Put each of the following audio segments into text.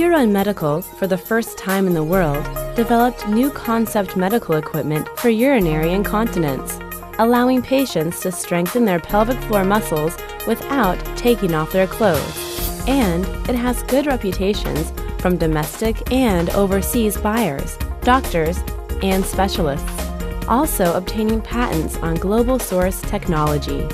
Furun Medical, for the first time in the world, developed new concept medical equipment for urinary incontinence, allowing patients to strengthen their pelvic floor muscles without taking off their clothes. And it has good reputations from domestic and overseas buyers, doctors, and specialists, also obtaining patents on global source technology.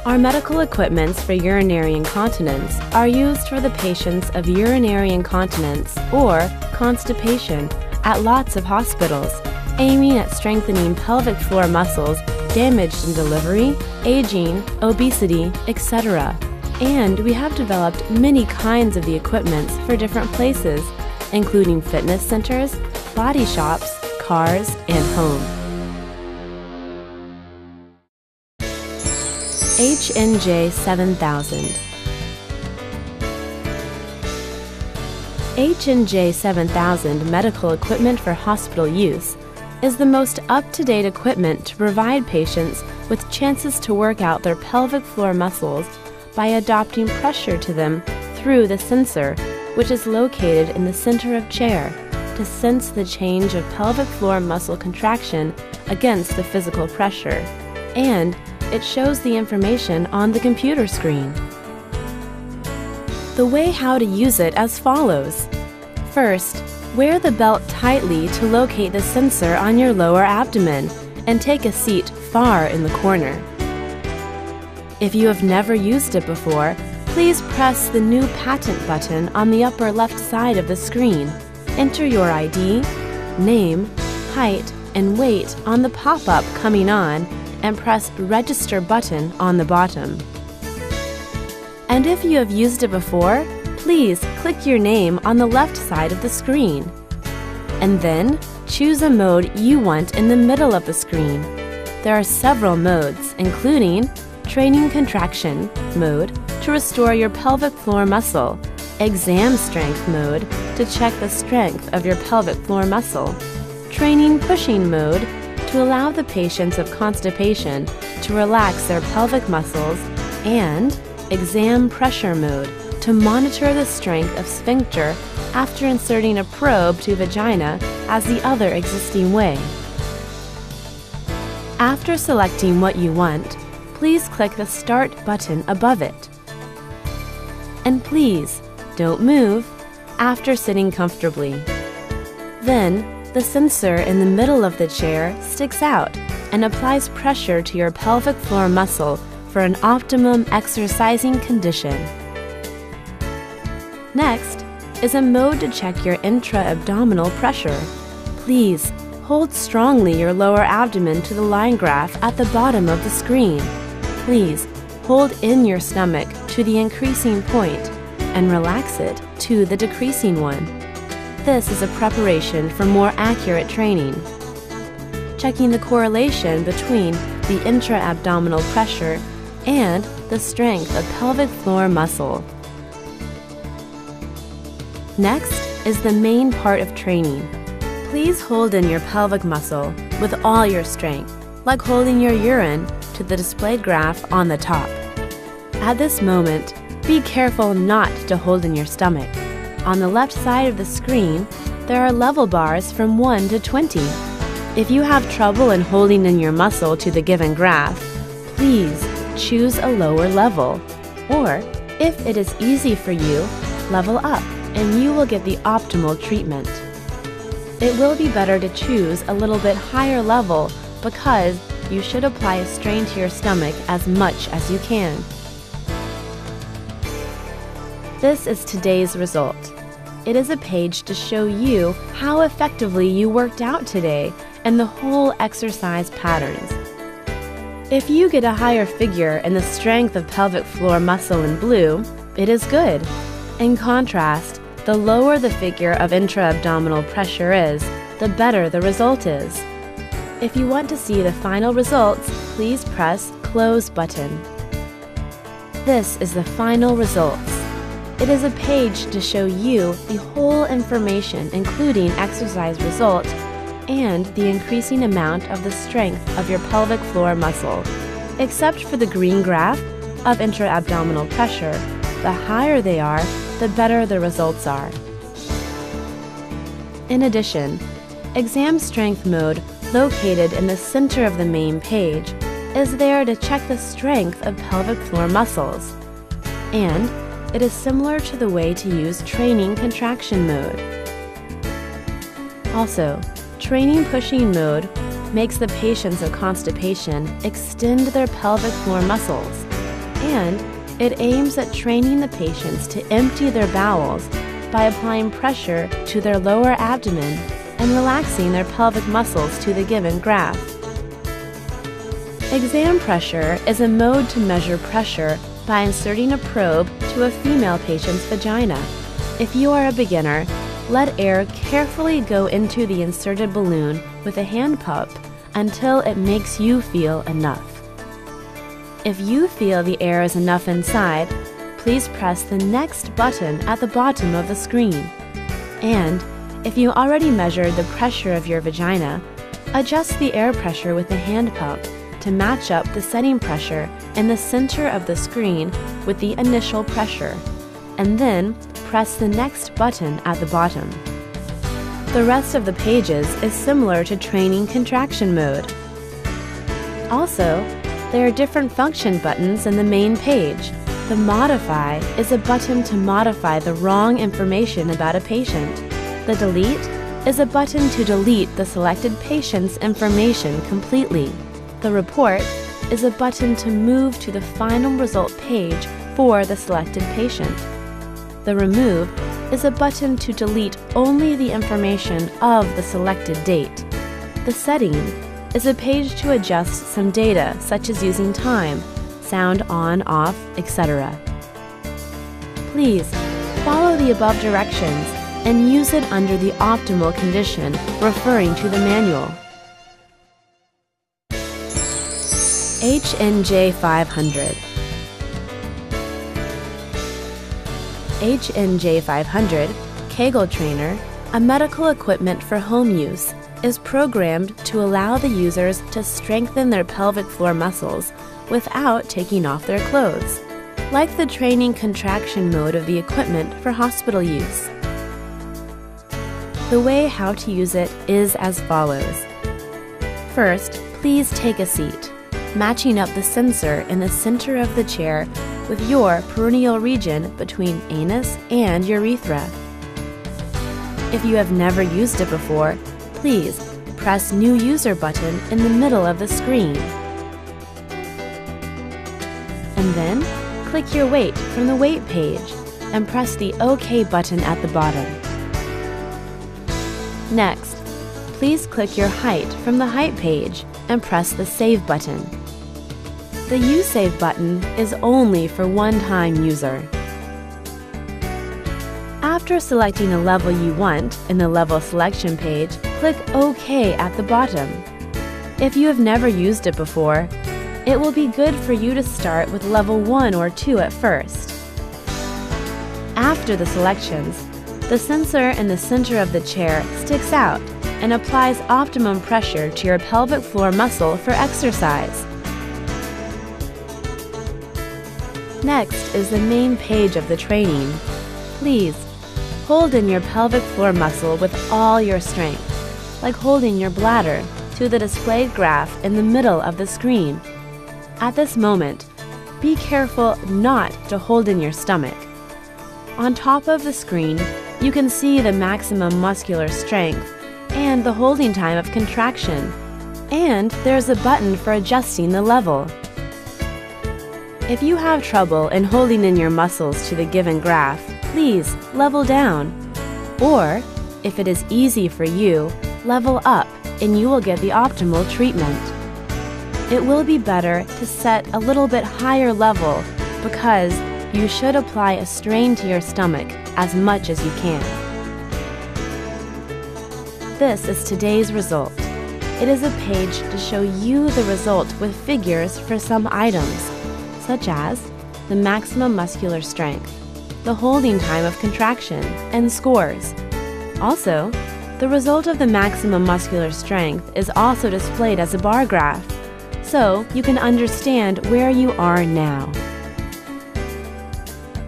Our medical equipments for urinary incontinence are used for the patients of urinary incontinence or constipation at lots of hospitals, aiming at strengthening pelvic floor muscles damaged in delivery, aging, obesity, etc. And we have developed many kinds of the equipments for different places, including fitness centers, body shops, cars, and home. HnJ-500. HnJ-500 medical equipment for hospital use is the most up-to-date equipment to provide patients with chances to work out their pelvic floor muscles by adopting pressure to them through the sensor, which is located in the center of chair, to sense the change of pelvic floor muscle contraction against the physical pressure, and it shows the information on the computer screen. The way how to use it as follows. First, wear the belt tightly to locate the sensor on your lower abdomen and take a seat far in the corner. If you have never used it before, please press the new patent button on the upper left side of the screen. Enter your ID, name, height, and weight on the pop-up coming on, and press Register button on the bottom. And if you have used it before, please click your name on the left side of the screen. And then choose a mode you want in the middle of the screen. There are several modes, including Training Contraction mode to restore your pelvic floor muscle, Exam Strength mode to check the strength of your pelvic floor muscle, Training Pushing mode to allow the patients of constipation to relax their pelvic muscles, and Exam Pressure mode to monitor the strength of sphincter after inserting a probe to vagina as the other existing way. After selecting what you want, please click the Start button above it. And please, don't move after sitting comfortably. Then, the sensor in the middle of the chair sticks out and applies pressure to your pelvic floor muscle for an optimum exercising condition. Next is a mode to check your intra-abdominal pressure. Please hold strongly your lower abdomen to the line graph at the bottom of the screen. Please hold in your stomach to the increasing point and relax it to the decreasing one. This is a preparation for more accurate training. Checking the correlation between the intra-abdominal pressure and the strength of pelvic floor muscle. Next is the main part of training. Please hold in your pelvic muscle with all your strength, like holding your urine to the displayed graph on the top. At this moment, be careful not to hold in your stomach. On the left side of the screen, there are level bars from 1 to 20. If you have trouble in holding in your muscle to the given graph, please choose a lower level. Or, if it is easy for you, level up and you will get the optimal treatment. It will be better to choose a little bit higher level because you should apply a strain to your stomach as much as you can. This is today's result. It is a page to show you how effectively you worked out today and the whole exercise patterns. If you get a higher figure in the strength of pelvic floor muscle in blue, it is good. In contrast, the lower the figure of intra-abdominal pressure is, the better the result is. If you want to see the final results, please press Close button. This is the final results. It is a page to show you the whole information, including exercise results and the increasing amount of the strength of your pelvic floor muscle. Except for the green graph of intra-abdominal pressure, the higher they are, the better the results are. In addition, exam strength mode, located in the center of the main page, is there to check the strength of pelvic floor muscles, and it is similar to the way to use training contraction mode. Also, training pushing mode makes the patients of constipation extend their pelvic floor muscles, and it aims at training the patients to empty their bowels by applying pressure to their lower abdomen and relaxing their pelvic muscles to the given graph. Exam pressure is a mode to measure pressure by inserting a probe to a female patient's vagina. If you are a beginner, let air carefully go into the inserted balloon with a hand pump until it makes you feel enough. If you feel the air is enough inside, please press the next button at the bottom of the screen. And if you already measured the pressure of your vagina, adjust the air pressure with the hand pump to match up the setting pressure in the center of the screen with the initial pressure, and then press the next button at the bottom. The rest of the pages is similar to training contraction mode. Also, there are different function buttons in the main page. The Modify is a button to modify the wrong information about a patient. The Delete is a button to delete the selected patient's information completely. The Report is a button to move to the final result page for the selected patient. The Remove is a button to delete only the information of the selected date. The Setting is a page to adjust some data, such as using time, sound on, off, etc. Please follow the above directions and use it under the optimal condition, referring to the manual. HnJ-500. HnJ-500, Kegel Trainer, a medical equipment for home use, is programmed to allow the users to strengthen their pelvic floor muscles without taking off their clothes, like the training contraction mode of the equipment for hospital use. The way how to use it is as follows. First, please take a seat, matching up the sensor in the center of the chair with your perineal region between anus and urethra. If you have never used it before, please press New User button in the middle of the screen. And then click your weight from the weight page and press the OK button at the bottom. Next, please click your height from the height page and press the Save button. The Use Save button is only for one-time user. After selecting a level you want in the level selection page, click OK at the bottom. If you have never used it before, it will be good for you to start with level 1 or 2 at first. After the selections, the sensor in the center of the chair sticks out and applies optimum pressure to your pelvic floor muscle for exercise. Next is the main page of the training. Please hold in your pelvic floor muscle with all your strength, like holding your bladder to the displayed graph in the middle of the screen. At this moment, be careful not to hold in your stomach. On top of the screen, you can see the maximum muscular strength and the holding time of contraction, and there's a button for adjusting the level. If you have trouble in holding in your muscles to the given graph, please level down. Or, if it is easy for you, level up and you will get the optimal treatment. It will be better to set a little bit higher level because you should apply a strain to your stomach as much as you can. This is today's result. It is a page to show you the result with figures for some items, such as the maximum muscular strength, the holding time of contraction, and scores. Also, the result of the maximum muscular strength is also displayed as a bar graph, so you can understand where you are now.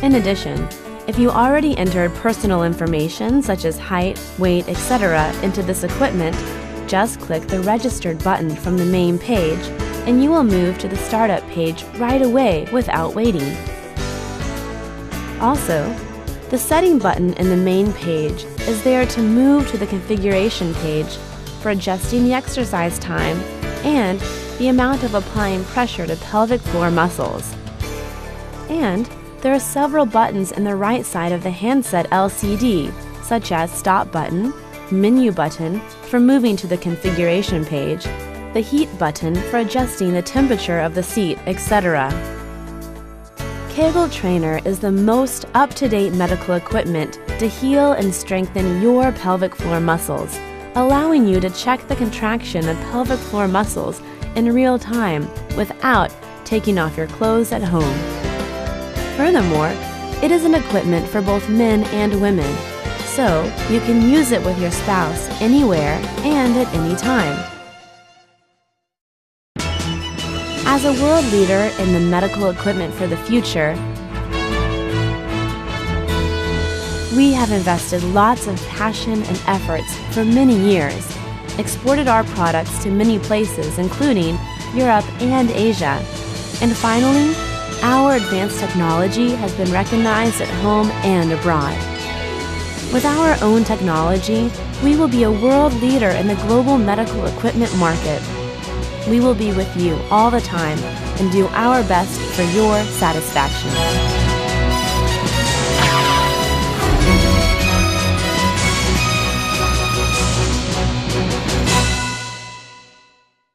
In addition, if you already entered personal information such as height, weight, etc. into this equipment, just click the Registered button from the main page and you will move to the Startup page right away without waiting. Also, the Setting button in the main page is there to move to the Configuration page for adjusting the exercise time and the amount of applying pressure to pelvic floor muscles. And there are several buttons in the right side of the handset LCD, such as Stop button, Menu button for moving to the Configuration page, the Heat button for adjusting the temperature of the seat, etc. Kegel Trainer is the most up-to-date medical equipment to heal and strengthen your pelvic floor muscles, allowing you to check the contraction of pelvic floor muscles in real time without taking off your clothes at home. Furthermore, it is an equipment for both men and women, so you can use it with your spouse anywhere and at any time. As a world leader in the medical equipment for the future, we have invested lots of passion and efforts for many years, exported our products to many places including Europe and Asia, and finally, our advanced technology has been recognized at home and abroad. With our own technology, we will be a world leader in the global medical equipment market. We will be with you all the time and do our best for your satisfaction.